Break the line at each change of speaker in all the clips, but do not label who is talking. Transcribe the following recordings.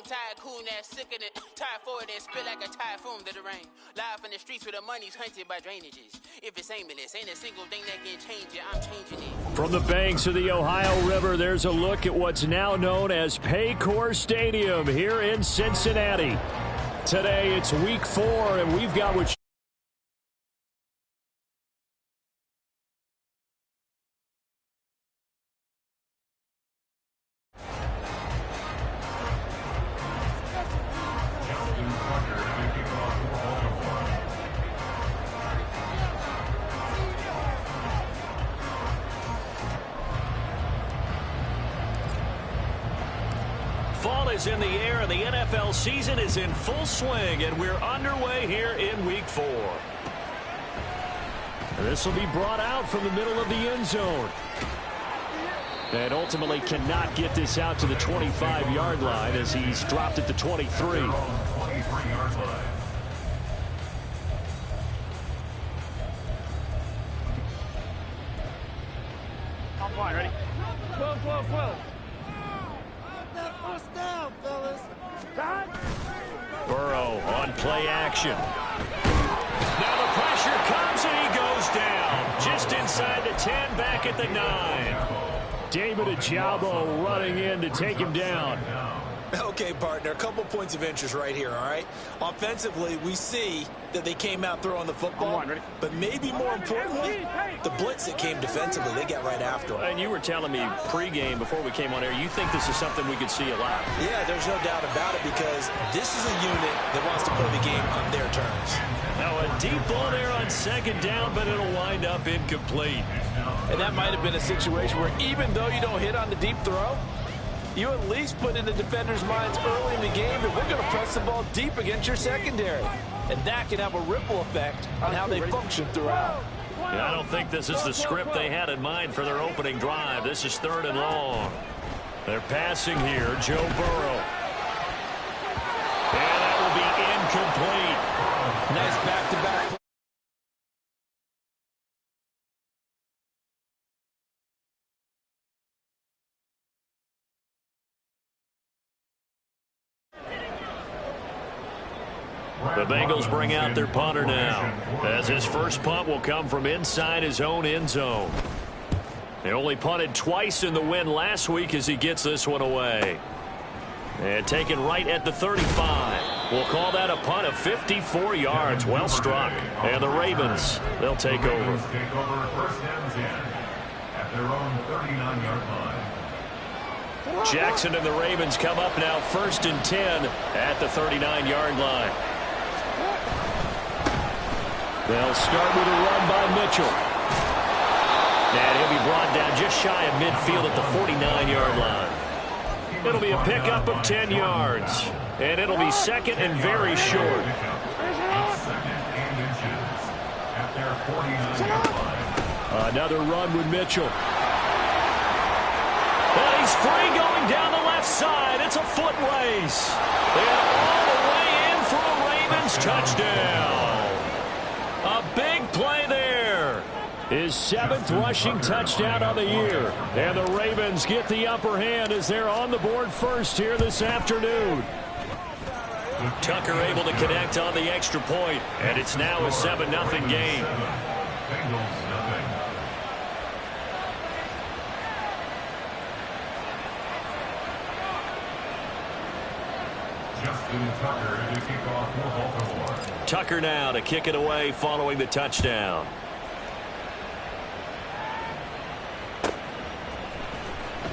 tycoon that's sickening. Tire forward and spit like a typhoon to the rain. Live in the streets where the money's hunted by drainages. If it's aimless, ain't a single thing that can change it. I'm changing it.
From the banks of the Ohio River, there's a look at what's now known as Paycor Stadium here in Cincinnati. Today, it's week 4, and we've got what fall is in the air, and the NFL season is in full swing, and we're underway here in week 4. This will be brought out from the middle of the end zone. And ultimately cannot get this out to the 25-yard line as he's dropped at the 23.
I'm fine, ready? 12, 12, 12. First down, fellas.
Burrow on play action. Now the pressure comes and he goes down. Just inside the 10, back at the 9. David Ojabo running in to take him down.
Okay, partner, a couple points of interest right here, all right? Offensively, we see that they came out throwing the football, but maybe more importantly, the blitz that came defensively, they got right after them.
And you were telling me pregame before we came on air, you think this is something we could see a lot?
Yeah, there's no doubt about it because this is a unit that wants to play the game on their terms.
Now a deep ball there on second down, but it'll wind up incomplete.
And that might have been a situation where even though you don't hit on the deep throw, you at least put in the defenders' minds early in the game that we're going to press the ball deep against your secondary. And that can have a ripple effect on how they function throughout.
Yeah, I don't think this is the script they had in mind for their opening drive. This is 3rd and long. They're passing here, Joe Burrow. And that will be incomplete.
Nice back-to-back.
The Bengals bring out their punter now, as his first punt will come from inside his own end zone. They only punted twice in the win last week as he gets this one away. And taken right at the 35. We'll call that a punt of 54 yards. Well struck. And the Ravens, they'll take over.
Take over 1st and 10 at their own 39-yard line.
Jackson and the Ravens come up now 1st and 10 at the 39-yard line. They'll start with a run by Mitchell. And he'll be brought down just shy of midfield at the 49-yard line. It'll be a pickup of 10 yards. And it'll be 2nd and very short.
2nd and inches at their 49-yard line.
Another run with Mitchell. And he's free going down the left side. It's a foot race. And all the way in for a Ravens touchdown. A big play there. His 7th rushing touchdown of the year. And the Ravens get the upper hand as they're on the board first here this afternoon. Tucker able to connect on the extra point, and it's now a 7-0 game.
Bengals nothing. Justin Tucker to kick off for Baltimore.
Tucker now to kick it away following the touchdown.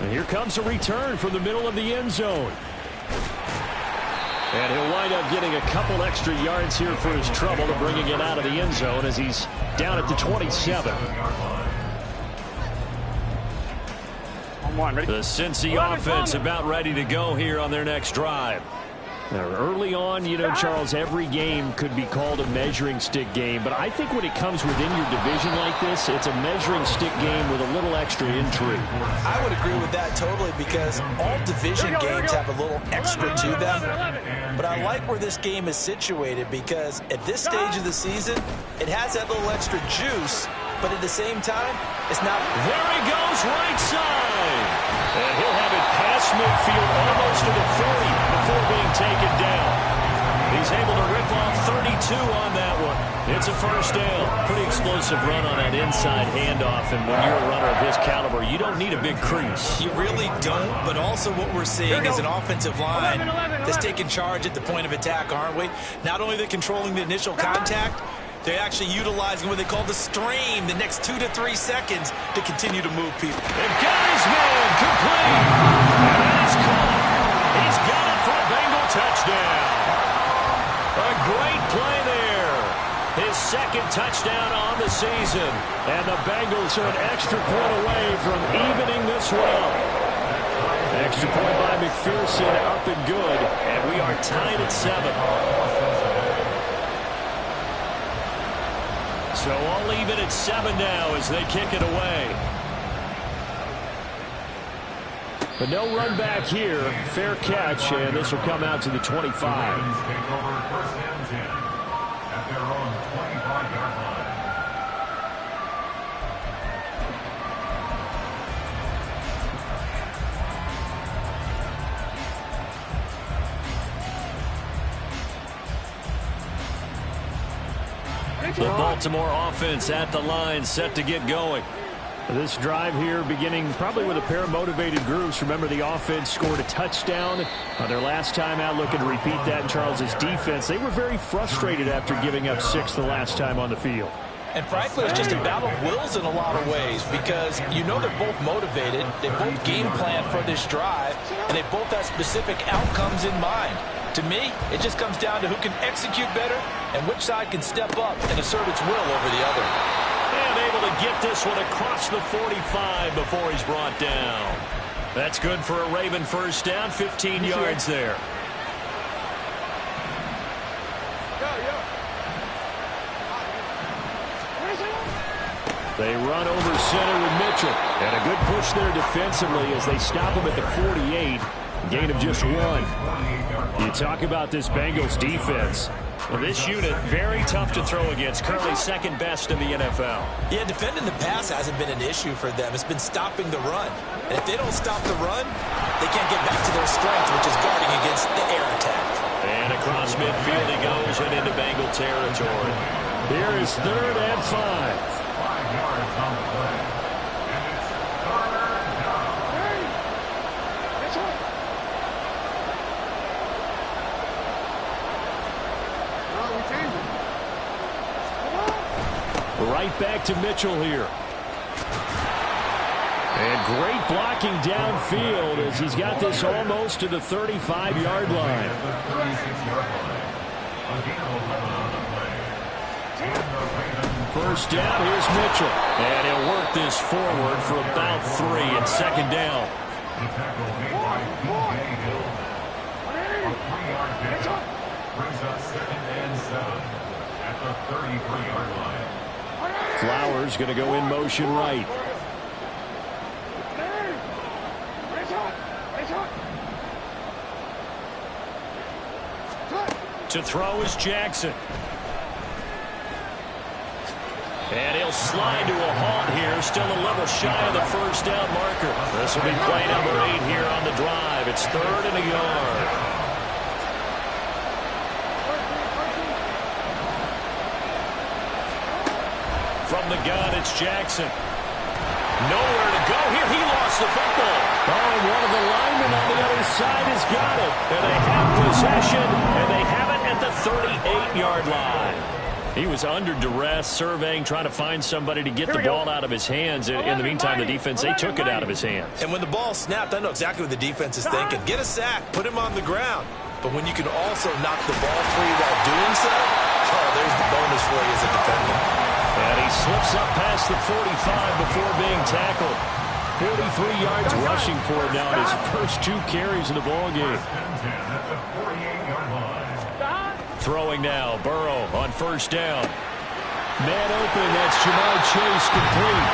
And here comes a return from the middle of the end zone. And he'll wind up getting a couple extra yards here for his trouble to bringing it out of the end zone as he's down at the 27. The Cincy offense about ready to go here on their next drive. Now, early on, you know, Charles, every game could be called a measuring stick game, but I think when it comes within your division like this, it's a measuring stick game with a little extra intrigue.
I would agree with that totally because all division games have a little extra to them, but I like where this game is situated because at this stage of the season, it has that little extra juice, but at the same time, it's not.
There he goes, right side. And he'll have it past midfield almost to the 40 before being taken down. He's able to rip off 32 on that one. It's a first down.
Pretty explosive run on that inside handoff, and when you're a runner of his caliber, you don't need a big crease.
You really don't, but also what we're seeing is an offensive line that's taking charge at the point of attack, aren't we? Not only they're controlling the initial contact, they're actually utilizing what they call the stream, the next 2 to 3 seconds to continue to move people.
They've got his man complete. And that is caught. He's got it for a Bengal touchdown. A great play there. His second touchdown on the season. And the Bengals are an extra point away from evening this one up. Extra point by McPherson, up and good. And we are tied at 7. So all even at 7 now as they kick it away. But no run back here. Fair catch, and this will come out to the 25.
Take over first and 10 at their own 25-yard line.
The Baltimore offense at the line, set to get going.
This drive here beginning probably with a pair of motivated groups. Remember, the offense scored a touchdown on their last time out, looking to repeat that in Charles's defense. They were very frustrated after giving up 6 the last time on the field.
And frankly, it's just a battle of wills in a lot of ways because you know they're both motivated, they both game plan for this drive, and they both have specific outcomes in mind. To me, it just comes down to who can execute better and which side can step up and assert its will over the other.
And able to get this one across the 45 before he's brought down. That's good for a Raven first down, 15 yards there. They run over center with Mitchell. And a good push there defensively as they stop him at the 48. Gain of just 1. You talk about this Bengals defense. Well, this unit, very tough to throw against. Currently second best in the NFL.
Yeah, defending the pass hasn't been an issue for them. It's been stopping the run. And if they don't stop the run, they can't get back to their strength, which is guarding against the air attack.
And across midfield he goes and into Bengal territory.
Here is 3rd and 5.
5 yards on the play. And it's 3rd down.
Right back to Mitchell here. And great blocking downfield as he's got this almost to the 35-yard line.
At the 36-yard line. A gain of 11 on the play. And the Ravens.
First down, here's Mitchell. And he'll work this forward for about 3 and second down.
The tackle made by B.J. Hill. A 3-yard pickup brings up 2nd and 7 at the 33-yard line.
Flowers going to go in motion right. To throw is Jackson. And he'll slide to a halt here. Still a little shy of the first down marker. This will be play number 8 here on the drive. It's 3rd and a yard. From the gun, it's Jackson. Nowhere to go here. He lost the football. Oh, and one of the linemen on the other side has got it. And they have possession, and they have it at the 38-yard line. He was under duress, surveying, trying to find somebody to get the ball out of his hands. In the meantime, the defense, they took it out of his hands.
And when the ball snapped, I know exactly what the defense is thinking. Get a sack, put him on the ground. But when you can also knock the ball free while doing so, oh, there's the bonus for you as a defender.
And he slips up past the 45 before being tackled. 43 yards rushing for him now in his first 2 carries in the ballgame. Throwing now, Burrow on first down. Man open, that's Jamar Chase complete.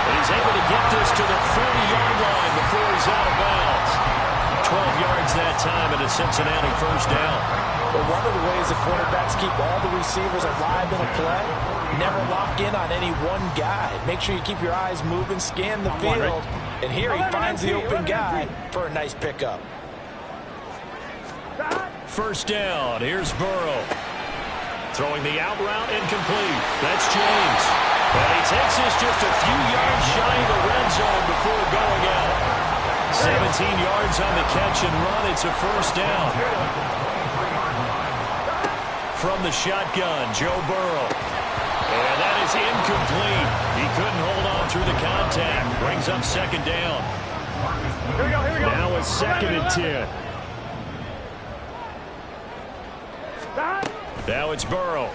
And he's able to get this to the 40-yard line before he's out of bounds. 12 yards that time and a Cincinnati first down.
Well, one of the ways the quarterbacks keep all the receivers alive in a play, never lock in on any one guy. Make sure you keep your eyes moving, scan the field. And here he finds the open guy for a nice pickup.
first down. Here's Burrow. Throwing the out route incomplete. That's James. And he takes this just a few yards shy of the red zone before going out. 17 yards on the catch and run. It's a first down. From the shotgun, Joe Burrow. And that is incomplete. He couldn't hold on through the contact. Brings up second down.
Here we go.
Now it's 2nd and 10.
Now it's Burrow.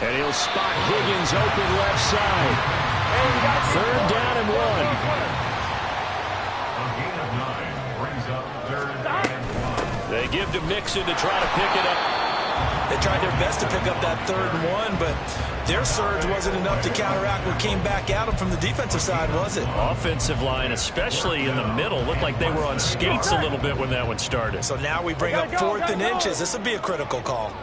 And he'll spot Higgins open left side. 3rd down and 1.
A gain of 9 brings up 3rd and 1.
They give to Mixon to try to pick it up.
They tried their best to pick up that 3rd and 1, but their surge wasn't enough to counteract what came back at them from the defensive side, was it?
Offensive line, especially in the middle, looked like they were on skates a little bit when that one started.
So now we bring up 4th and inches. This will be a critical call.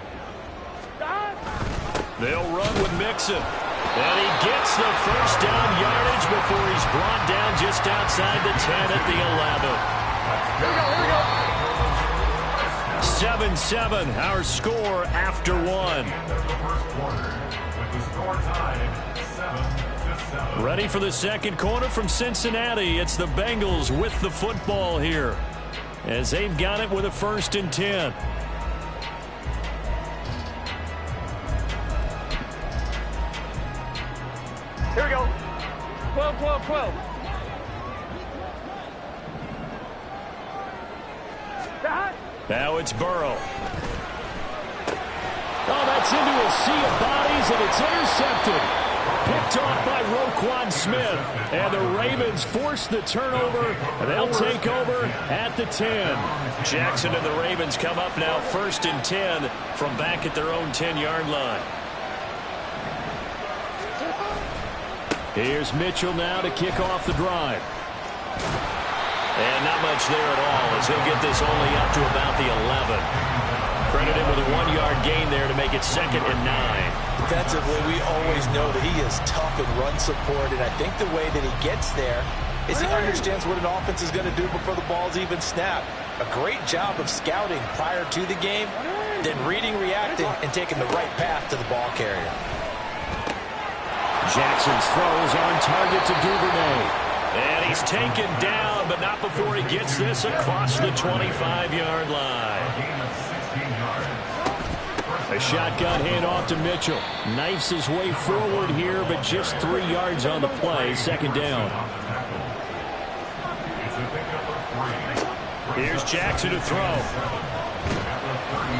They'll run with Mixon. And he gets the first down yardage before he's brought down just outside the 10 at the 11.
Here we go.
7-7, our score after 1. Ready for the second quarter from Cincinnati. It's the Bengals with the football here, as they've got it with a 1st and 10.
Here we go. 12.
Now it's Burrow.
Oh, that's into a sea of bodies, and it's intercepted. Picked off by Roquan Smith. And the Ravens force the turnover. They'll take over at the 10.
Jackson and the Ravens come up now 1st and 10 from back at their own 10-yard line.
Here's Mitchell now to kick off the drive.
And not much there at all, as he'll get this only up to about the 11. Credited with a 1-yard gain there to make it 2nd and 9.
Defensively, we always know that he is tough in run support, and I think the way that he gets there is he understands what an offense is going to do before the ball's even snapped. A great job of scouting prior to the game, then reading, reacting, and taking the right path to the ball carrier.
Jackson's throws on target to Duvernay.
And he's taken down, but not before he gets this across the 25-yard line.
A shotgun handoff to Mitchell. Knifes his way forward here, but just 3 yards on the play. 2nd down.
Here's Jackson to throw.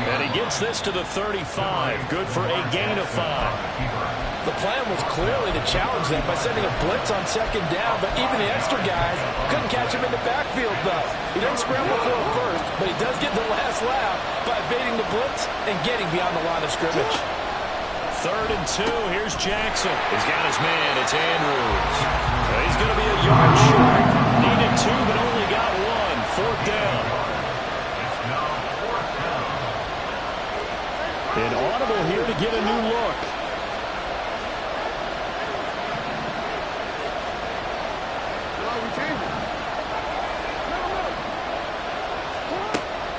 And he gets this to the 35. Good for a gain of 5.
The plan was clearly to challenge them by sending a blitz on 2nd down, but even the extra guys couldn't catch him in the backfield, though. He doesn't scramble for it first, but he does get the last laugh by evading the blitz and getting beyond the line of scrimmage.
3rd and 2. Here's Jackson. He's got his man. It's Andrews. He's going to be a yard short. Needed 2, but only got 1. 4th down.
An audible here to get a new look.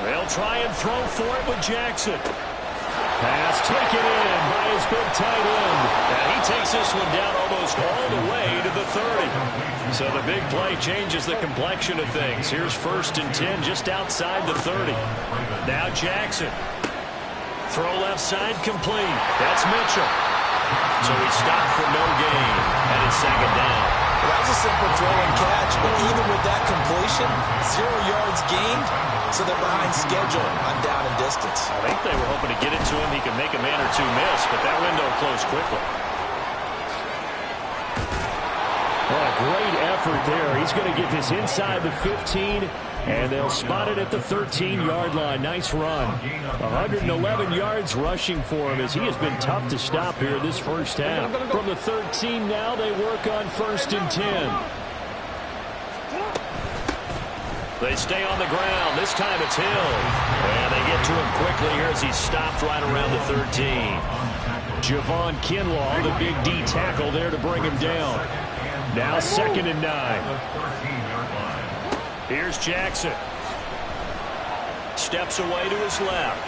They'll try and throw for it with Jackson. Pass taken in by his big tight end. And he takes this one down almost all the way to the 30. So the big play changes the complexion of things. Here's 1st and 10 just outside the 30. Now Jackson. Throw left side complete. That's Mitchell. So he stopped for no gain. And it's 2nd down.
Well, that was a simple throw and catch, but even with that completion, 0 yards gained, so they're behind schedule on down and distance.
I think they were hoping to get it to him. He could make a man or two miss, but that window closed quickly.
Well, a great effort there. He's going to get this inside the 15, and they'll spot it at the 13-yard line. Nice run. 111 yards rushing for him, as he has been tough to stop here this first half. From the 13 now, they work on 1st and 10.
They stay on the ground. This time it's Hill. And they get to him quickly here as he's stopped right around the 13.
Javon Kinlaw, the big D tackle there to bring him down. Now 2nd and 9.
Here's Jackson. Steps away to his left.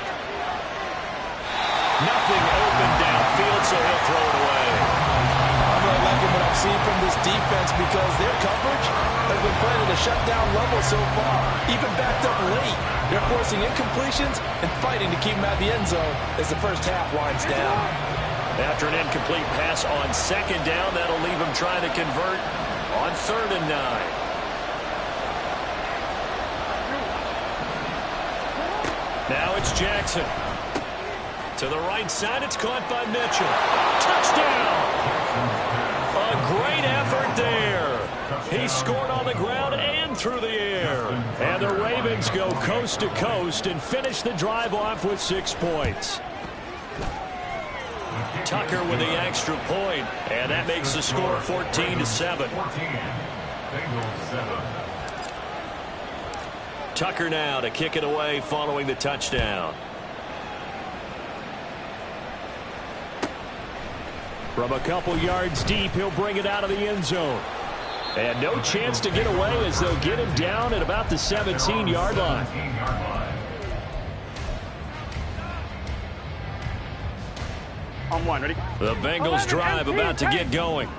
Nothing open downfield, so he'll throw it away.
I'm really liking what I've seen from this defense because their coverage has been playing at a shutdown level so far. Even backed up late, they're forcing incompletions and fighting to keep them out of the end zone as the first half winds down.
After an incomplete pass on second down, that'll leave him trying to convert on 3rd and 9. Now it's Jackson. To the right side, it's caught by Mitchell. Touchdown! A great effort there. He scored on the ground and through the air. And the Ravens go coast to coast and finish the drive off with 6 points. Tucker with the extra point, and that makes the score 14-7. Tucker now to kick it away following the touchdown.
From a couple yards deep, he'll bring it out of the end zone. And no chance to get away as they'll get him down at about the 17-yard line.
On one, ready?
The Bengals drive about to get going.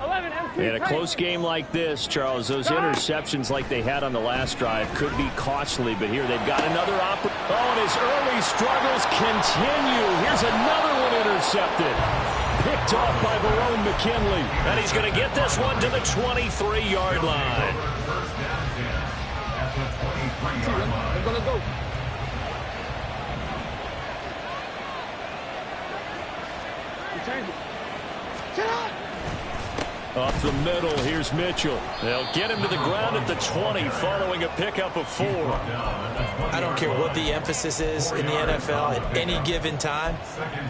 In a close game like this, Charles, those interceptions like they had on the last drive could be costly, but here they've got another opportunity.
Oh, and his early struggles continue. Here's another one intercepted. Picked off by Verone McKinley. And he's going to get this one to the 23-yard line.
They're going to go.
Up the middle, here's Mitchell. They'll get him to the ground at the 20 following a pickup of 4.
I don't care what the emphasis is in the NFL at any given time.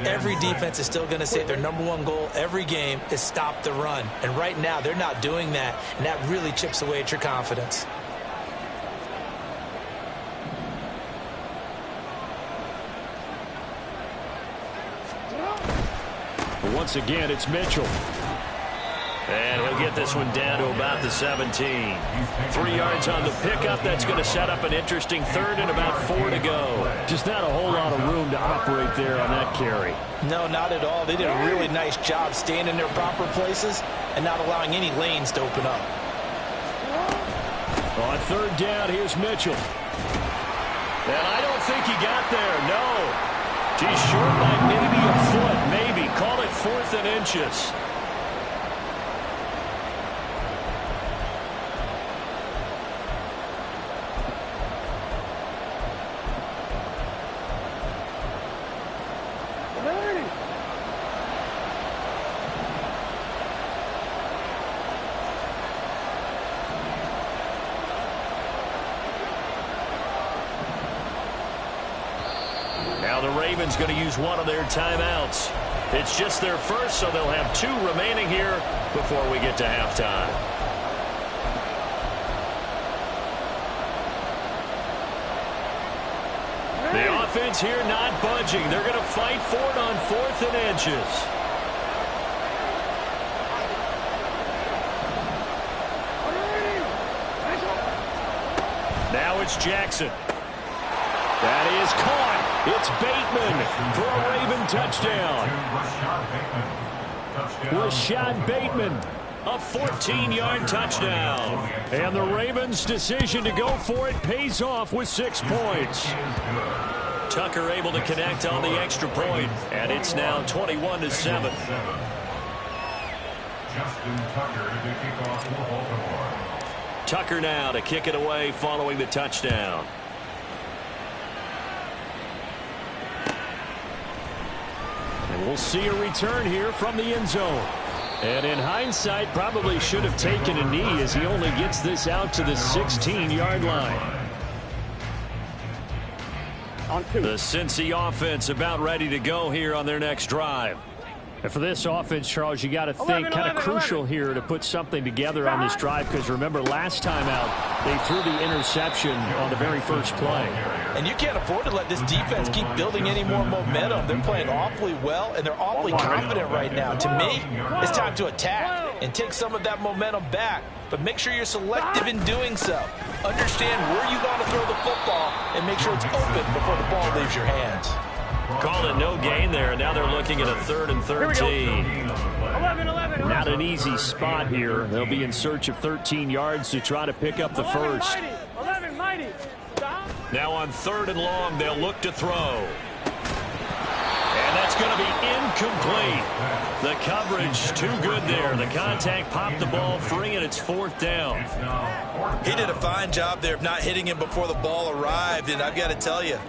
Every defense is still going to say their #1 goal every game is stop the run. And right now, they're not doing that, and that really chips away at your confidence.
But once again, it's Mitchell.
And he'll get this one down to about the 17. 3 yards on the pickup. That's going to set up an interesting 3rd and about 4 to go.
Just not a whole lot of room to operate there on that carry.
No, not at all. They did a really nice job staying in their proper places and not allowing any lanes to open up.
On 3rd down, here's Mitchell.
And I don't think he got there, no. He's short by maybe a foot, maybe. Call it 4th and inches. Now the Ravens going to use one of their timeouts. It's just their first, so they'll have 2 remaining here before we get to halftime. The offense here not budging. They're going to fight for it on 4th and inches. Now it's Jackson. That is caught. It's Bateman for a Raven touchdown. Rashad Bateman, a 14-yard touchdown. And the Ravens' decision to go for it pays off with 6 points. Tucker able to connect on the extra point, and it's now 21-7. Tucker now to kick it away following the touchdown. And we'll see a return here from the end zone. And in hindsight, probably should have taken a knee as he only gets this out to the 16-yard line. The Cincy offense about ready to go here on their next drive.
And for this offense, Charles, you got to think kind of crucial here to put something together on this drive, because remember last time out they threw the interception on the very first play.
And you can't afford to let this defense keep building any more momentum. They're playing awfully well, and they're awfully confident right now. To me, it's time to attack and take some of that momentum back but make sure you're selective in doing so. Understand where you want to throw the football and make sure it's open before the ball leaves your hands.
Call it no gain there. Now they're looking at a 3rd and 13. Not an easy spot here. They'll be in search of 13 yards to try to pick up the first. Now on 3rd and long, they'll look to throw. And that's going to be incomplete. The coverage too good there. The contact popped the ball free, and it's 4th down.
He did a fine job there of not hitting him before the ball arrived, and I've got to tell you,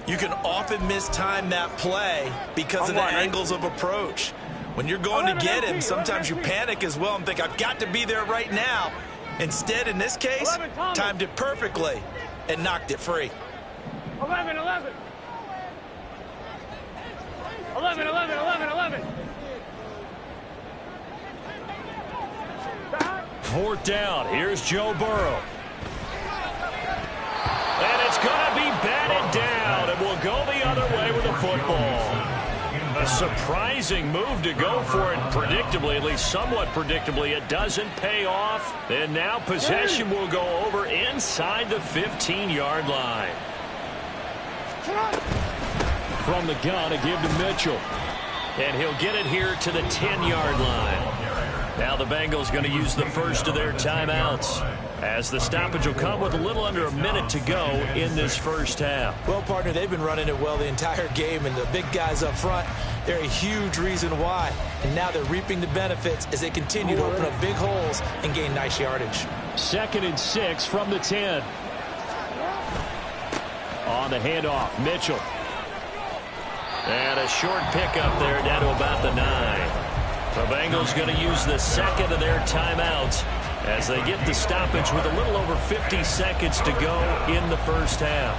you can often mistime that play because of the angles of approach. When you're going to get him, sometimes you panic as well and think, I've got to be there right now. Instead, in this case, timed it perfectly and knocked it free.
11.
4th down. Here's Joe Burrow. And it's going to be batted down, and we'll go the other way with the football. A surprising move to go for it predictably, at least somewhat predictably. It doesn't pay off, and now possession will go over inside the 15-yard line.
From the gun, a give to Mitchell.
And he'll get it here to the 10-yard line. Now the Bengals going to use the first of their timeouts, as the stoppage will come with a little under a minute to go in this first half.
Well, partner, they've been running it well the entire game, and the big guys up front, they're a huge reason why. And now they're reaping the benefits as they continue to open up big holes and gain nice yardage.
2nd and 6 from the 10. On the handoff, Mitchell.
And a short pickup there down to about the 9. The Bengals going to use the second of their timeouts as they get the stoppage with a little over 50 seconds to go in the first half.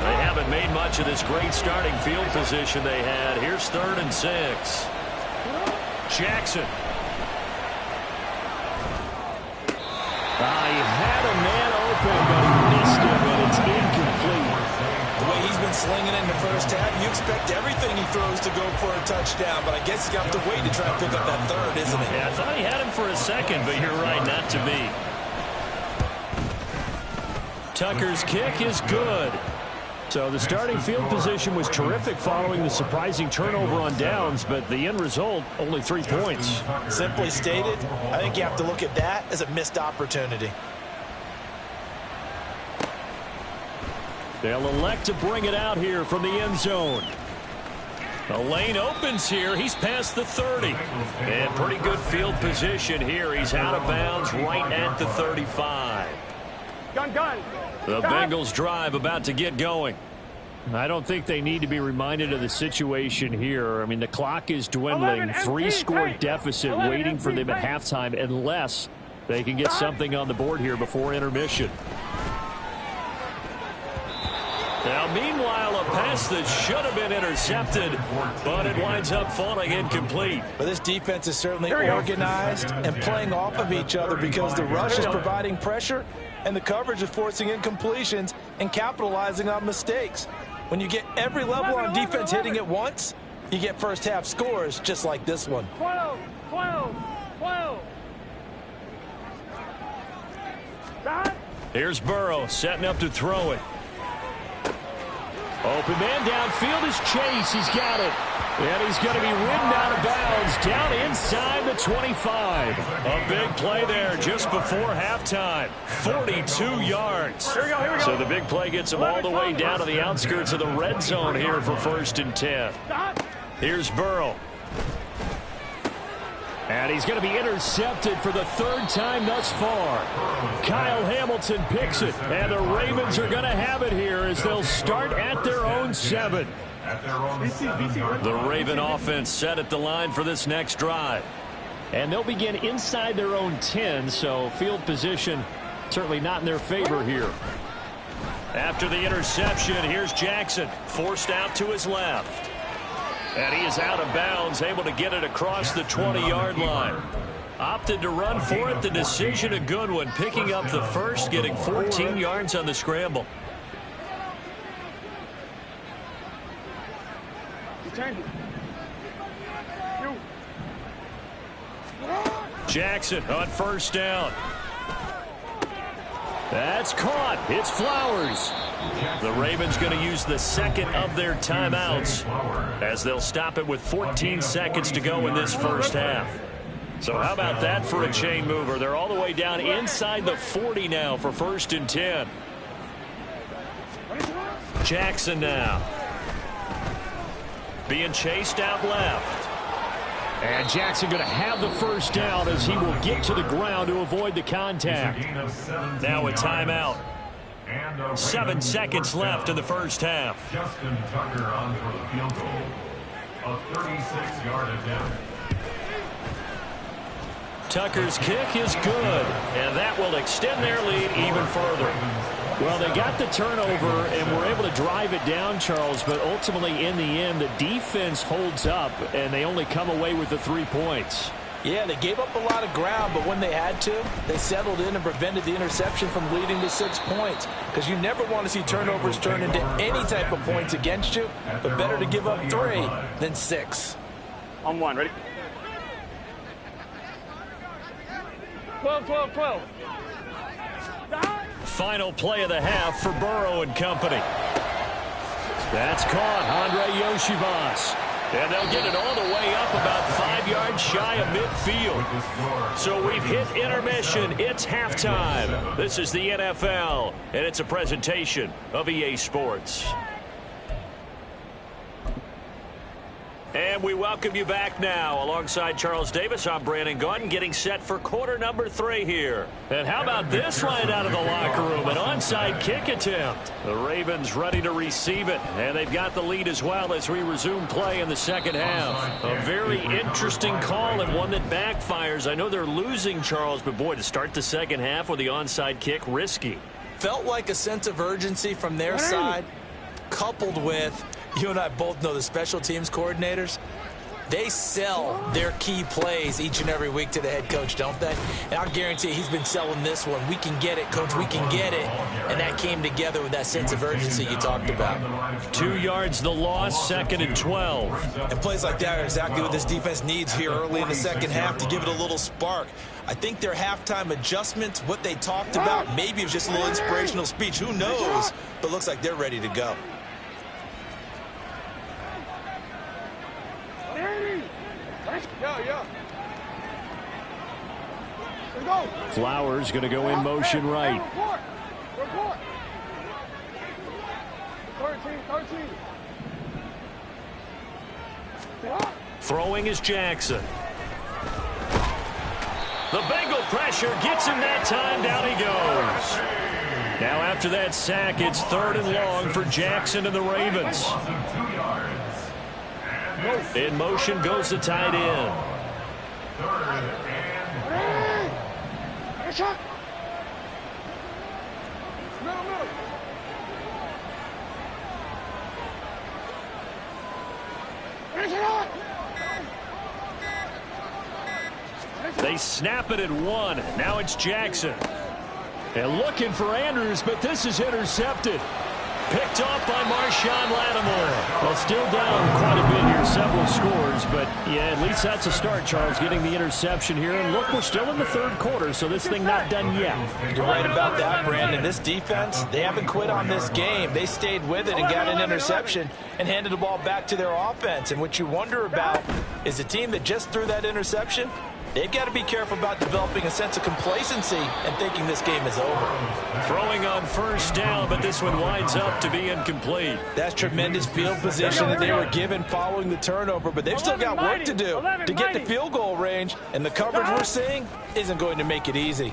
They haven't made much of this great starting field position they had. Here's 3rd and 6. Jackson.
He had a man open, but he missed it, but it's incomplete.
The way he's been slinging in the first half, you expect everything he throws to go for a touchdown, but I guess he's got to wait to try and pick up that 3rd, isn't he?
Yeah, I thought he had him for a second, but you're right, not to be.
Tucker's kick is good. So the starting field position was terrific following the surprising turnover on downs, but the end result, only 3 points.
Simply stated, I think you have to look at that as a missed opportunity.
They'll elect to bring it out here from the end zone.
The lane opens here. He's past the 30. And pretty good field position here. He's out of bounds right at the 35.
Gun.
The Bengals drive about to get going.
I don't think they need to be reminded of the situation here. I mean, the clock is dwindling. 3-score deficit waiting for them at halftime unless they can get something on the board here before intermission.
Now, meanwhile, a pass that should have been intercepted, but it winds up falling incomplete.
But this defense is certainly organized and playing off of each other because the rush is providing pressure and the coverage is forcing incompletions and capitalizing on mistakes. When you get every level on defense hitting at once, you get first half scores just like this one.
12.
Here's Burrow setting up to throw it.
Open man downfield is Chase. He's got it. And he's going to be ridden out of bounds down inside the 25.
A big play there just before halftime. 42 yards.
Here we go.
So the big play gets him all the way down to the outskirts of the red zone here for 1st and 10. Here's Burrow.
And he's going to be intercepted for the 3rd time thus far. Kyle Hamilton picks it. And the Ravens are going to have it here as they'll start at their own 7.
The Raven offense set at the line for this next drive.
And they'll begin inside their own 10, so field position certainly not in their favor here.
After the interception, here's Jackson, forced out to his left. And he is out of bounds, able to get it across the 20-yard line. Opted to run for it. The decision a good one, picking up the first, getting 14 yards on the scramble. Jackson on first down. That's caught. It's Flowers. The Ravens going to use the second of their timeouts as they'll stop it with 14 seconds to go in this first half. So how about that for a chain mover? They're all the way down inside the 40 now for 1st and 10. Jackson now. Being chased out left. And Jackson going to have the first down as he will get to the ground to avoid the contact. Now a timeout. 7 seconds left in the first half.
Justin Tucker on for the field goal. A 36-yard attempt.
Tucker's kick is good, and that will extend their lead even further. Well, they got the turnover and were able to drive it down, Charles, but ultimately in the end, the defense holds up, and they only come away with the 3 points.
Yeah, they gave up a lot of ground, but when they had to, they settled in and prevented the interception from leading to 6 points. Because you never want to see turnovers turn into any type of points against you, but better to give up 3 than 6.
On 1, ready? 12, 12, 12.
Final play of the half for Burrow and company. That's caught, Andre Yoshivas. And they'll get it all the way up about 5 yards shy of midfield. So we've hit intermission. It's halftime. This is the NFL, and it's a presentation of EA Sports. And we welcome you back now. Alongside Charles Davis, I'm Brandon Gaudin, getting set for quarter number 3 here. And how about this right out of the locker room? An onside kick attempt. The Ravens ready to receive it, and they've got the lead as well as we resume play in the second half. A very interesting call and one that backfires. I know they're losing, Charles, but boy, to start the second half with the onside kick, risky.
Felt like a sense of urgency from their side, coupled with, you and I both know the special teams coordinators, they sell their key plays each and every week to the head coach, don't they? And I guarantee he's been selling this one. We can get it, coach, we can get it. And that came together with that sense of urgency you talked about.
2 yards the loss, 2nd and 12.
And plays like that are exactly what this defense needs here early in the second half to give it a little spark. I think their halftime adjustments, what they talked about, maybe it was just a little inspirational speech. Who knows? But looks like they're ready to go.
Flowers going to go in motion right.
13.
Throwing is Jackson. The Bengal pressure gets him that time. Down he goes. Now after that sack, it's 3rd and long for Jackson and the Ravens. In motion goes the tight end. They snap it at 1. Now it's Jackson. And looking for Andrews, but this is intercepted. Picked off by Marshawn Lattimore. Well, still down quite a bit here, several scores, but yeah, at least that's a start, Charles, getting the interception here. And look, we're still in the 3rd quarter, so this thing not done yet.
You're right about that, Brandon. This defense, they haven't quit on this game. They stayed with it and got an interception and handed the ball back to their offense. And what you wonder about is the team that just threw that interception, they've got to be careful about developing a sense of complacency and thinking this game is over.
Throwing on first down, but this one winds up to be incomplete.
That's tremendous field position that they were given following the turnover, but they've still got work to do to get the field goal range, and the coverage we're seeing isn't going to make it easy.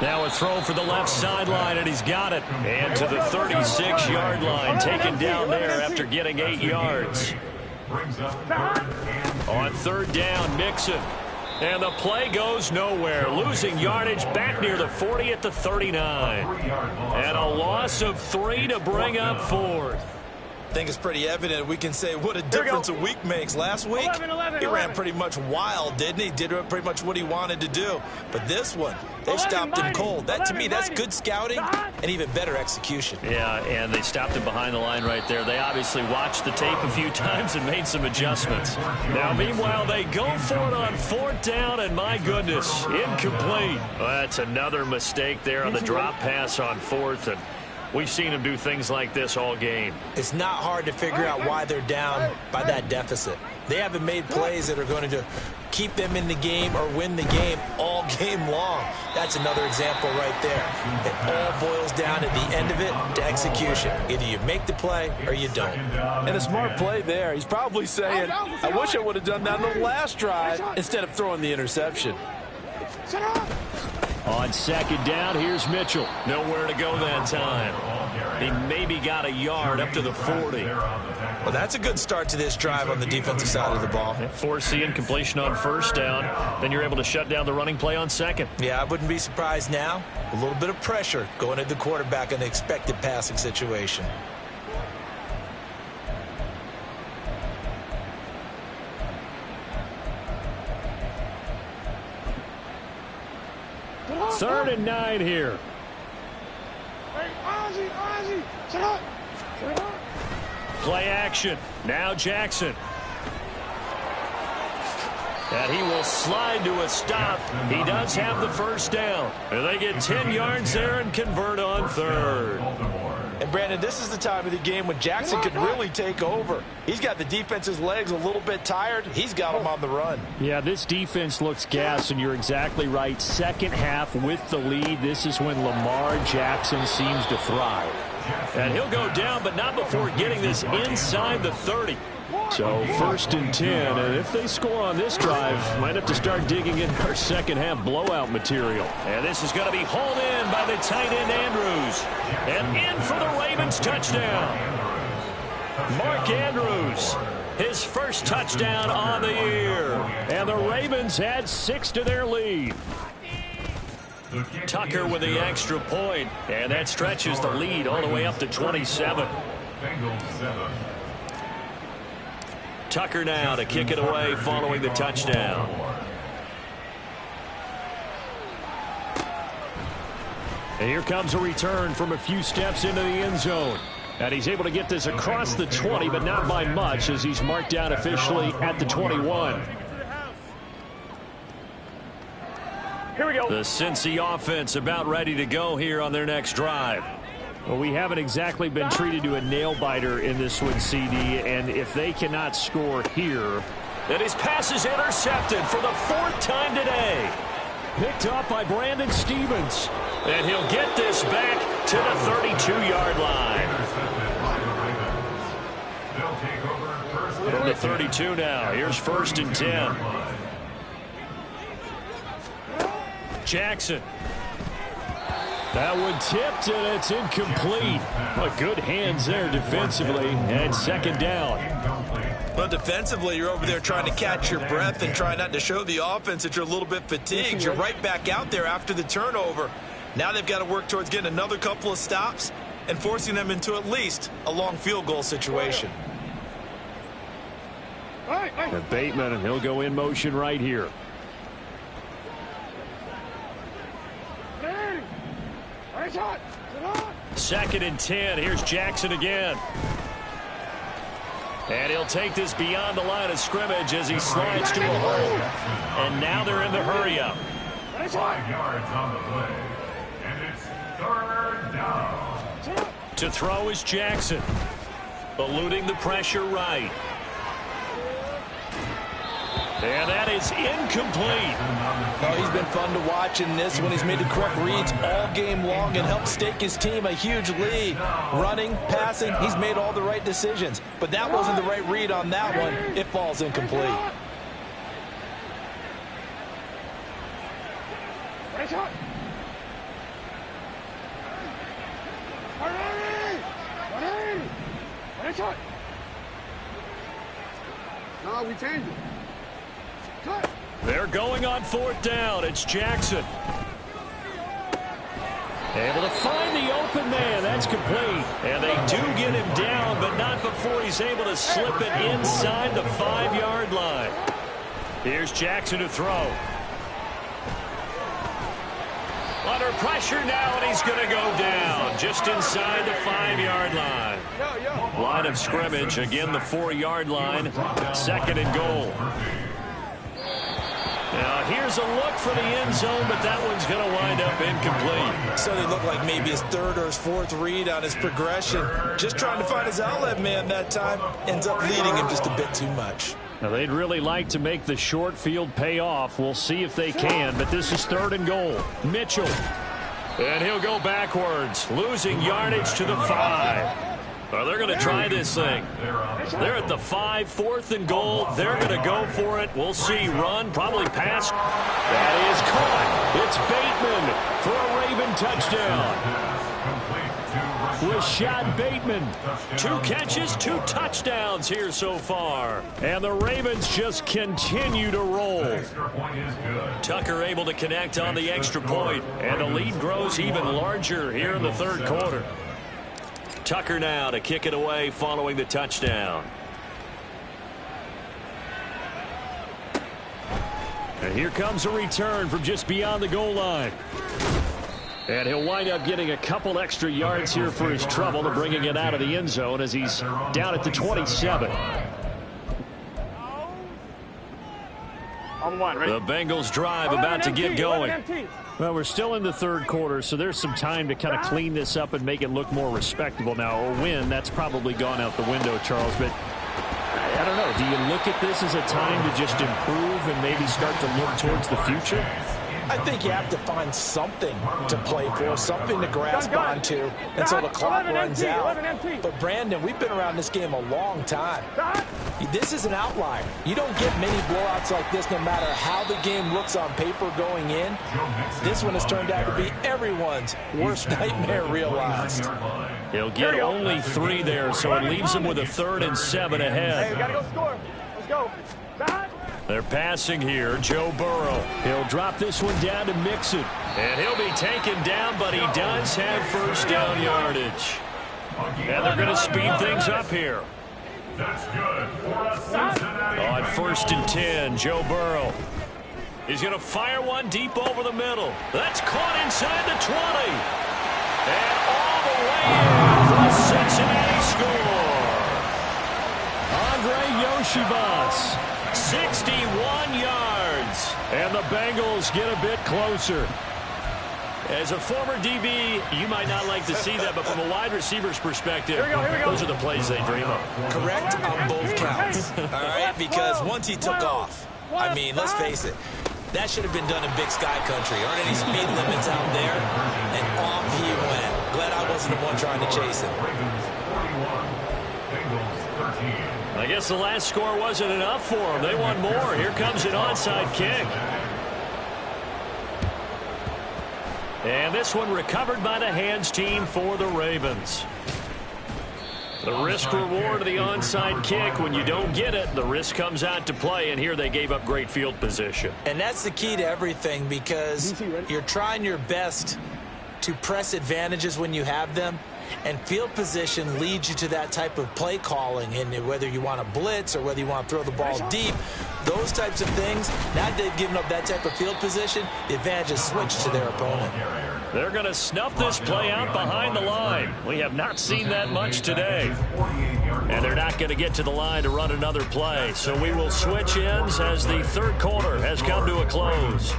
Now a throw for the left sideline, and he's got it. And to the 36-yard line, taken down there after getting 8 yards. On 3rd down, Mixon. And the play goes nowhere. Losing yardage back near the 40 at the 39. And a loss of 3 to bring up 4th.
I think it's pretty evident. We can say what a difference a week makes. Last week,
11,
he ran pretty much wild, didn't he? Did pretty much what he wanted to do. But this one, they stopped him cold. That, to me, that's good scouting and even better execution.
Yeah, and they stopped him behind the line right there. They obviously watched the tape a few times and made some adjustments. Now, meanwhile, they go for it on 4th down, and my goodness, incomplete. Well, that's another mistake there on the drop pass on 4th, and we've seen him do things like this all game.
It's not hard to figure out why they're down by that deficit. They haven't made plays that are going to keep them in the game or win the game all game long. That's another example right there. It all boils down at the end of it to execution. Either you make the play or you don't.
And a smart play there. He's probably saying, I wish I would have done that on the last drive instead of throwing the interception.
On 2nd down, here's Mitchell. Nowhere to go that time. He maybe got a yard up to the 40.
Well, that's a good start to this drive on the defensive side of the ball.
Force the incompletion on 1st down. Then you're able to shut down the running play on 2nd.
Yeah, I wouldn't be surprised now. A little bit of pressure going at the quarterback in the expected passing situation.
Third and 9 here. Play action. Now Jackson. And he will slide to a stop. He does have the 1st down. And they get 10 yards there and convert on 3rd.
And, Brandon, this is the time of the game when Jackson could really take over. He's got the defense's legs a little bit tired. He's got them on the run.
Yeah, this defense looks gassed, and you're exactly right. 2nd half with the lead. This is when Lamar Jackson seems to thrive. And he'll go down, but not before getting this inside the 30. So 1st and 10, and if they score on this drive, might have to start digging in our 2nd half blowout material. And this is going to be hauled in by the tight end Andrews. And in for the Ravens touchdown. Mark Andrews, his 1st touchdown on the year. And the Ravens add 6 to their lead. Tucker with the extra point, and that stretches the lead all the way up to 27. Tucker now to kick it away following the touchdown. And here comes a return from a few steps into the end zone. And he's able to get this across the 20, but not by much, as he's marked down officially at the 21.
Here we go.
The Cincy offense about ready to go here on their next drive. Well, we haven't exactly been treated to a nail-biter in this one, CD, and if they cannot score here... And his pass is intercepted for the 4th time today. Picked up by Brandon Stevens. And he'll get this back to the 32-yard line. From the 32 now. Here's 1st and 10. Jackson. That one tipped, and it's incomplete. But good hands there defensively, and 2nd down.
Well, defensively, you're over there trying to catch your breath and try not to show the offense that you're a little bit fatigued. You're right back out there after the turnover. Now they've got to work towards getting another couple of stops and forcing them into at least a long field goal situation.
And Bateman, and he'll go in motion right here. Second and 10. Here's Jackson again. And he'll take this beyond the line of scrimmage as he slides to a hole. And now they're in the hurry-up.
5 yards on the play. And it's 3rd down.
To throw is Jackson. Eluding the pressure right. And that is incomplete.
Oh, he's been fun to watch in this one. He's made the correct reads all game long and helped stake his team a huge lead. Running, passing, he's made all the right decisions. But that wasn't the right read on that one. It falls incomplete.
No, we changed it.
They're going on 4th down. It's Jackson. Able to find the open man. That's complete. And they do get him down, but not before he's able to slip it inside the 5-yard line. Here's Jackson to throw. Under pressure now, and he's going to go down just inside the 5-yard line. Line of scrimmage, again the 4-yard line, 2nd and goal. Now here's a look for the end zone, but that one's going to wind up incomplete.
So they look like maybe his 3rd or his 4th read on his progression. Just trying to find his outlet man that time. Ends up leading him just a bit too much.
Now they'd really like to make the short field pay off. We'll see if they can, but this is 3rd and goal. Mitchell. And he'll go backwards, losing yardage to the 5. Well, they're going to try this thing. They're at the 5, 4th and goal. They're going to go for it. We'll see. Run, probably pass. That is caught. It's Bateman for a Raven touchdown. Rashad Bateman. 2 catches, 2 touchdowns here so far. And the Ravens just continue to roll. Tucker able to connect on the extra point. And the lead grows even larger here in the 3rd quarter. Tucker now to kick it away following the touchdown. And here comes a return from just beyond the goal line. And he'll wind up getting a couple extra yards here for his trouble to bringing it out of the end zone as he's down at the 27. The Bengals drive about to get going. Well, we're still in the 3rd quarter, so there's some time to kind of clean this up and make it look more respectable now. A win, that's probably gone out the window, Charles, but I don't know. Do you look at this as a time to just improve and maybe start to look towards the future?
I think you have to find something to play for, something to grasp onto until the clock runs out. But, Brandon, we've been around this game a long time. This is an outlier. You don't get many blowouts like this no matter how the game looks on paper going in. This one has turned out to be everyone's worst nightmare realized.
He'll get only 3 there, so it leaves him with a 3rd and 7 ahead.
Hey, we got to go score. Let's go.
They're passing here. Joe Burrow. He'll drop this one down to Mixon. And he'll be taken down, but he does have 1st down yardage. And they're going to speed things up here.
That's good for Cincinnati.
On 1st and 10, Joe Burrow. He's going to fire one deep over the middle. That's caught inside the 20. And all the way in for a Cincinnati score. Andre Yoshibas. 61 yards. And the Bengals get a bit closer. As a former DB, you might not like to see that, but from a wide receiver's perspective, those are the plays they dream of.
Correct on both counts. All right, because once he took off, I mean, let's face it, that should have been done in Big Sky Country. Aren't any speed limits out there? And off he went. Glad I wasn't the one trying to chase him.
I guess the last score wasn't enough for them. They want more. Here comes an onside kick. And this one recovered by the hands team for the Ravens. The risk reward of the onside kick. When you don't get it, the risk comes out to play, and here they gave up great field position.
And that's the key to everything, because you're trying your best to press advantages when you have them. And field position leads you to that type of play calling, and whether you want to blitz or whether you want to throw the ball deep, those types of things. Now they've given up that type of field position, the advantage is switched to their opponent.
They're going to snuff this play out behind the line. We have not seen that much today. And they're not going to get to the line to run another play. So we will switch ends as the 3rd quarter has come to a close.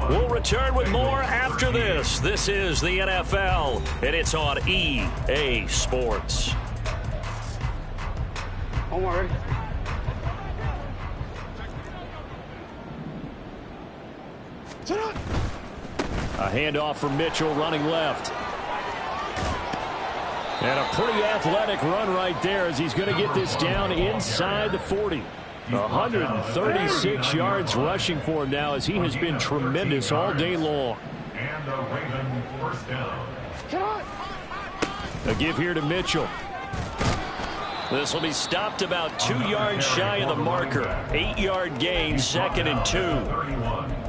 We'll return with more after this. This is the NFL, and it's on EA Sports.
Omar, ready?
A handoff from Mitchell running left. And a pretty athletic run right there as he's going to get this down inside the 40. 136 yards rushing for him now as he has been tremendous all day long.
And the Raven 1st down.
A give here to Mitchell. This will be stopped about 2 yards shy of the marker. 8-yard gain, 2nd and 2.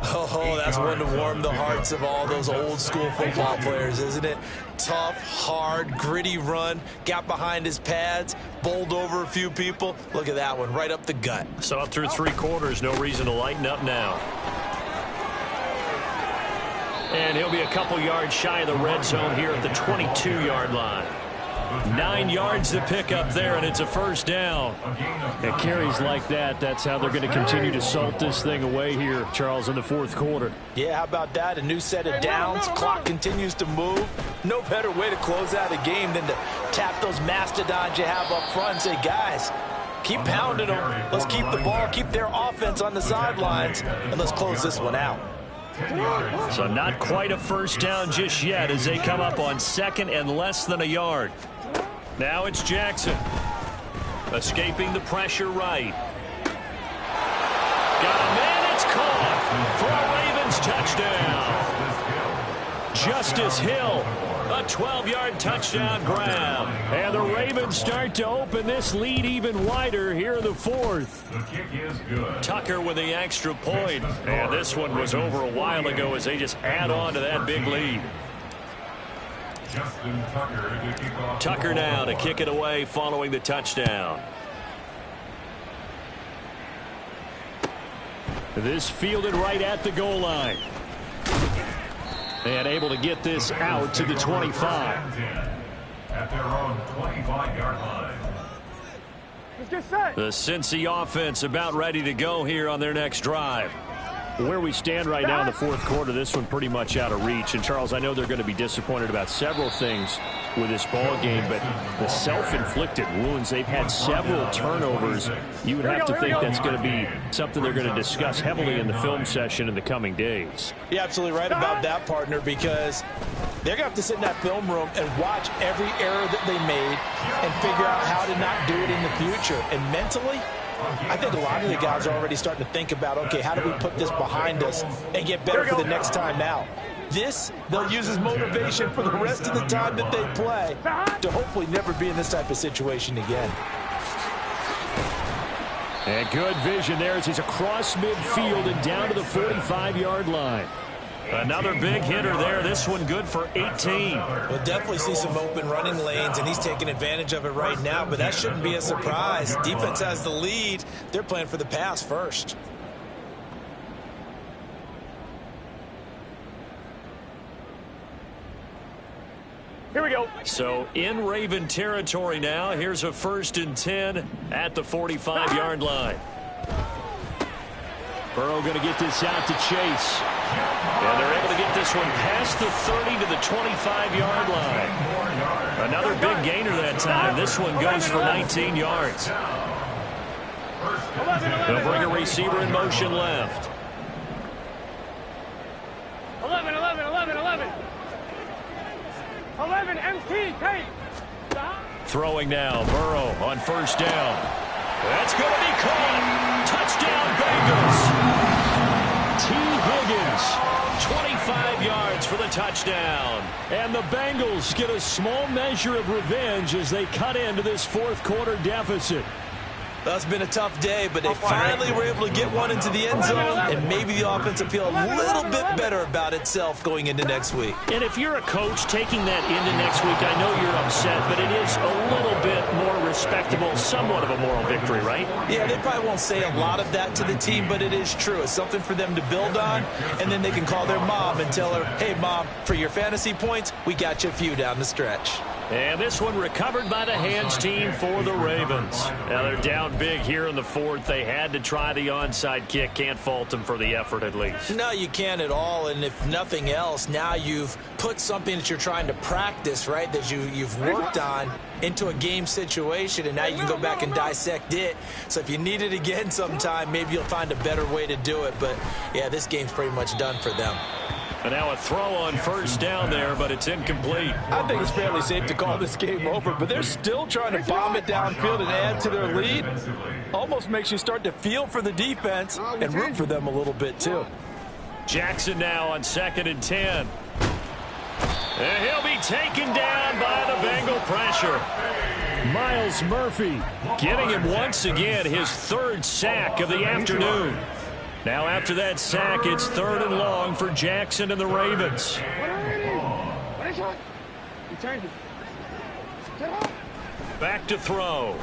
Oh, that's one to warm the hearts of all those old school football players, isn't it? Tough, hard, gritty run. Got behind his pads, bowled over a few people. Look at that one, right up the gut.
So up through 3 quarters, no reason to lighten up now. And he'll be a couple yards shy of the red zone here at the 22-yard line. 9 yards to pick up there, and it's a first down. At carries like that, that's how they're going to continue to salt this thing away here, Charles, in the 4th quarter.
Yeah, how about that? A new set of downs. Clock continues to move. No better way to close out a game than to tap those mastodons you have up front and say, guys, keep pounding them. Let's keep the ball, keep their offense on the sidelines, and let's close this one out.
So not quite a first down just yet as they come up on 2nd and less than a yard. Now it's Jackson. Escaping the pressure right. Got a man, it's caught for a Ravens touchdown. Justice Hill, a 12-yard touchdown grab. And the Ravens start to open this lead even wider here in the 4th.
The kick is good.
Tucker with the extra point. And this one was over a while ago as they just add on to that big lead.
Justin Tucker to kick off.
Tucker now to kick it away following the touchdown. This fielded right at the goal line. And able to get this out to the 25.
At their own 25-yard line.
Let's get set.
The Cincy offense about ready to go here on their next drive.
Where we stand right now in the 4th quarter, this one pretty much out of reach. And, Charles, I know they're going to be disappointed about several things with this ball game, but the self-inflicted wounds, they've had several turnovers. You would have to think that's going to be something they're going to discuss heavily in the film session in the coming days.
You're absolutely right about that, partner, because they're going to have to sit in that film room and watch every error that they made and figure out how to not do it in the future. And mentally, I think a lot of the guys are already starting to think about, okay, how do we put this behind us and get better for the next time out? This, they'll use as motivation for the rest of the time that they play to hopefully never be in this type of situation again.
And good vision there as he's across midfield and down to the 45-yard line.
Another big hitter there. This one good for 18.
We'll definitely see some open running lanes, and he's taking advantage of it right now, but that shouldn't be a surprise. Defense has the lead. They're playing for the pass first.
Here we go.
So in Raven territory now. Here's a 1st and 10 at the 45-yard line.
Burrow going to get this out to Chase.
And they're able to get this one past the 30 to the 25-yard line. Another big gainer that time. This one goes for 19 yards. They'll bring a receiver in motion left.
11, MT, Kate.
Throwing now, Burrow on 1st down. That's going to be caught. Touchdown, Bengals. T. Higgins, 25 yards for the touchdown.
And the Bengals get a small measure of revenge as they cut into this 4th quarter deficit.
That's been a tough day, but they finally were able to get one into the end zone, and maybe the offense will feel a little bit better about itself going into next week.
And if you're a coach taking that into next week, I know you're upset, but it is a little bit more respectable, somewhat of a moral victory, right?
Yeah, they probably won't say a lot of that to the team, but it is true. It's something for them to build on, and then they can call their mom and tell her, hey, Mom, for your fantasy points, we got you a few down the stretch.
And this one recovered by the hands team for the Ravens. Now they're down big here in the 4th. They had to try the onside kick. Can't fault them for the effort at least.
No, you can't at all. And if nothing else, now you've put something that you're trying to practice, right, that you've worked on into a game situation, and now you can go back and dissect it. So if you need it again sometime, maybe you'll find a better way to do it. But, yeah, this game's pretty much done for them.
And now a throw on 1st down there, but it's incomplete.
I think it's fairly safe to call this game over, but they're still trying to bomb it downfield and add to their lead. Almost makes you start to feel for the defense and root for them a little bit, too.
Jackson now on 2nd and 10. And he'll be taken down by the Bengal pressure. Miles Murphy.
Getting him once again his third sack of the afternoon. Now after that sack, it's 3rd and long for Jackson and the Ravens. Back to throw.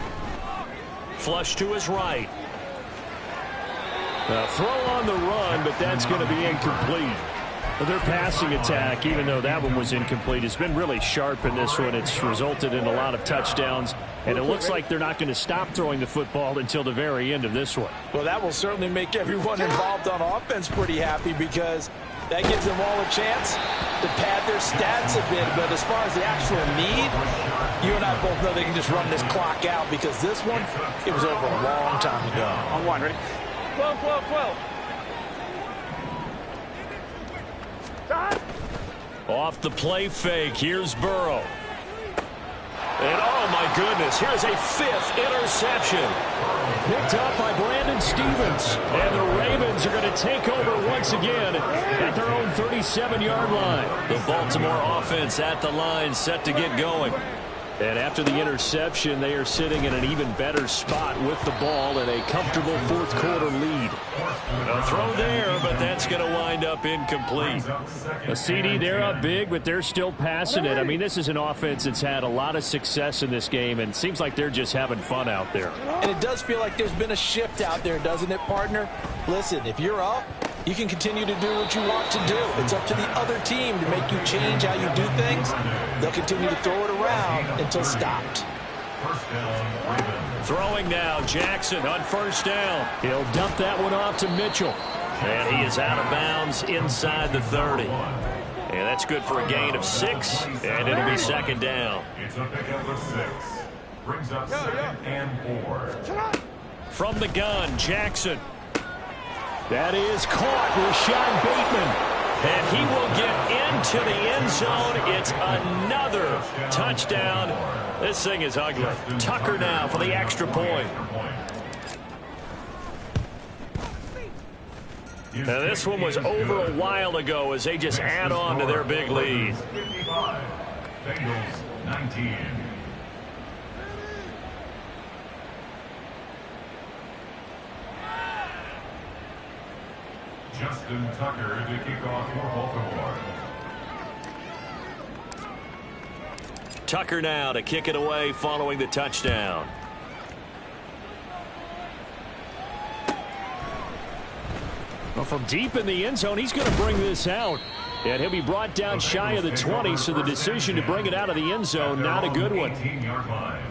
Flush to his right.
A throw on the run, but that's going to be incomplete. Their passing attack, even though that one was incomplete, has been really sharp in this one. It's resulted in a lot of touchdowns, and it looks like they're not going to stop throwing the football until the very end of this one.
Well, that will certainly make everyone involved on offense pretty happy because that gives them all a chance to pad their stats a bit. But as far as the actual need, you and I both know they can just run this clock out because this one, it was over a long time ago.
On one, ready? 12, 12, 12.
Off the play fake, here's Burrow. And oh my goodness, here's a 5th interception.
Picked up by Brandon Stevens. And the Ravens are going to take over once again at their own 37-yard line.
The Baltimore offense at the line, set to get going.
And after the interception, they are sitting in an even better spot with the ball and a comfortable 4th quarter lead.
A throw there, but that's going to wind up incomplete.
A CD, they're up big, but they're still passing it. I mean, this is an offense that's had a lot of success in this game, and it seems like they're just having fun out there.
And it does feel like there's been a shift out there, doesn't it, partner? Listen, if you're up, you can continue to do what you want to do. It's up to the other team to make you change how you do things. They'll continue to throw it around until stopped.
Throwing now, Jackson on 1st down.
He'll dump that one off to Mitchell.
And he is out of bounds inside the 30. And that's good for a gain of 6, and it'll be 2nd down.
It's a pickup of 6. Brings up 2nd and 4.
From the gun, Jackson.
That is caught with Sean Bateman.
And he will get into the end zone. It's another touchdown. This thing is ugly. Tucker now for the extra point. Now this one was over a while ago as they just add on to their big lead.
55. Bengals 19. Justin Tucker to kick off for Baltimore.
Tucker now to kick it away following the touchdown.
Well, from deep in the end zone, he's going to bring this out. And he'll be brought down shy of the 20, so the decision to bring it out of the end zone, not a good one.
18-yard line.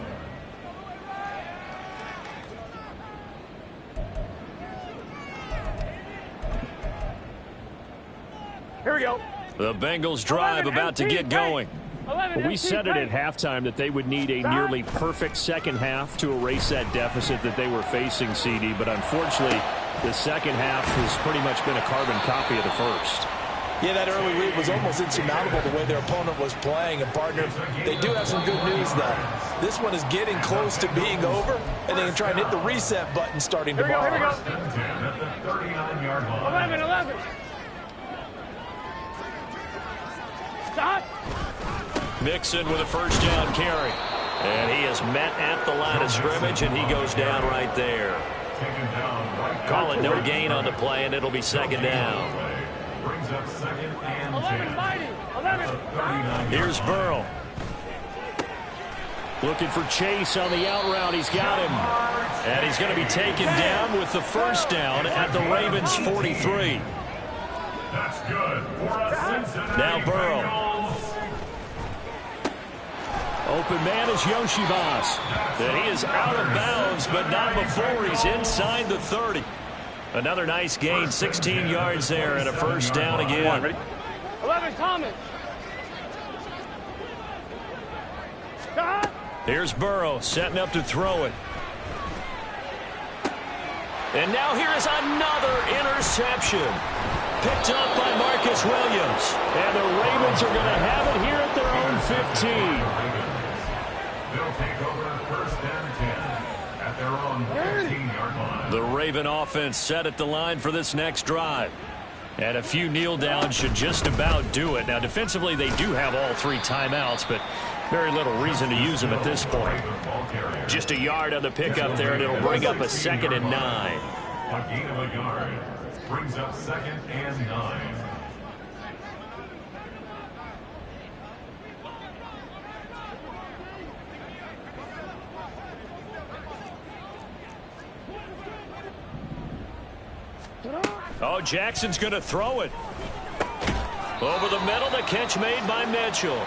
Here we go.
The Bengals drive about to get going.
Well, we said it at halftime that they would need a nearly perfect second half to erase that deficit that they were facing, CD. But unfortunately, the second half has pretty much been a carbon copy of the first.
Yeah, that early lead was almost insurmountable the way their opponent was playing. And, partner, they do have some good news, though. This one is getting close to being over, and they can try and hit the reset button starting tomorrow.
Here we go.
First and 10 at the 39-yard line.
11, 11. Stop.
Mixon with a 1st down carry. And he is met at the line of scrimmage, and he goes down right there.
Taken down right.
Call it no gain on the play, and it'll be 2nd down.
Brings up 2nd and
11,
10.
mighty. 11.
Here's Burrow.
Looking for Chase on the out route. He's got him.
And he's going to be taken down with the 1st down at the Ravens' 43.
That's good for a Cincinnati
Now Burrow.
Bengals.
Open man is Yoshibas.
And he is out of bounds, but not before he's inside the 30. Another nice gain, 16 yards there, and a 1st down again.
11, Thomas. Stop.
Here's Burrow setting up to throw it. And now here is another interception. Picked up by Marcus Williams.
And the Ravens are going to have it here at their own 15.
They'll take over 1st and 10 at their own 15-yard line.
The Raven offense set at the line for this next drive. And a few kneel downs should just about do it. Now, defensively, they do have all 3 timeouts, but very little reason to use them at this point. Just a yard on the pickup there, and it'll bring up a 2nd and 9.
A gain of a yard brings up 2nd and 9.
Oh, Jackson's going to throw it. Over the middle, the catch made by Mitchell.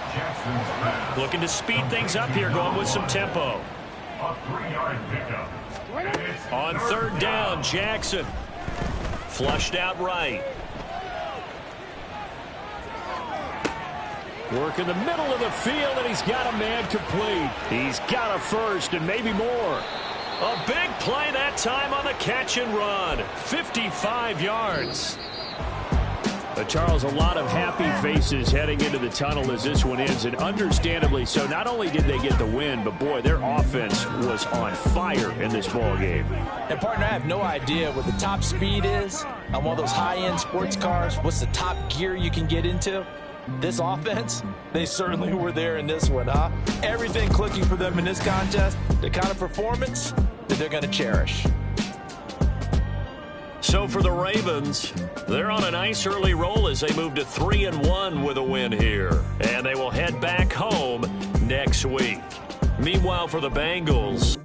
Looking to speed things up here, going with some tempo.
A 3-yard pickup.
On 3rd down, Jackson. Flushed out right.
Work in the middle of the field, and he's got a man complete. He's got a first and maybe more.
A big play that time on the catch and run. 55 yards.
But Charles, a lot of happy faces heading into the tunnel as this one ends, and understandably so. Not only did they get the win, but boy, their offense was on fire in this ball game.
And partner, I have no idea what the top speed is on one of those high-end sports cars. What's the top gear you can get into? This offense, they certainly were there in this one, huh? Everything clicking for them in this contest, the kind of performance that they're going to cherish.
So for the Ravens, they're on a nice early roll as they move to 3-1 with a win here. And they will head back home next week. Meanwhile, for the Bengals,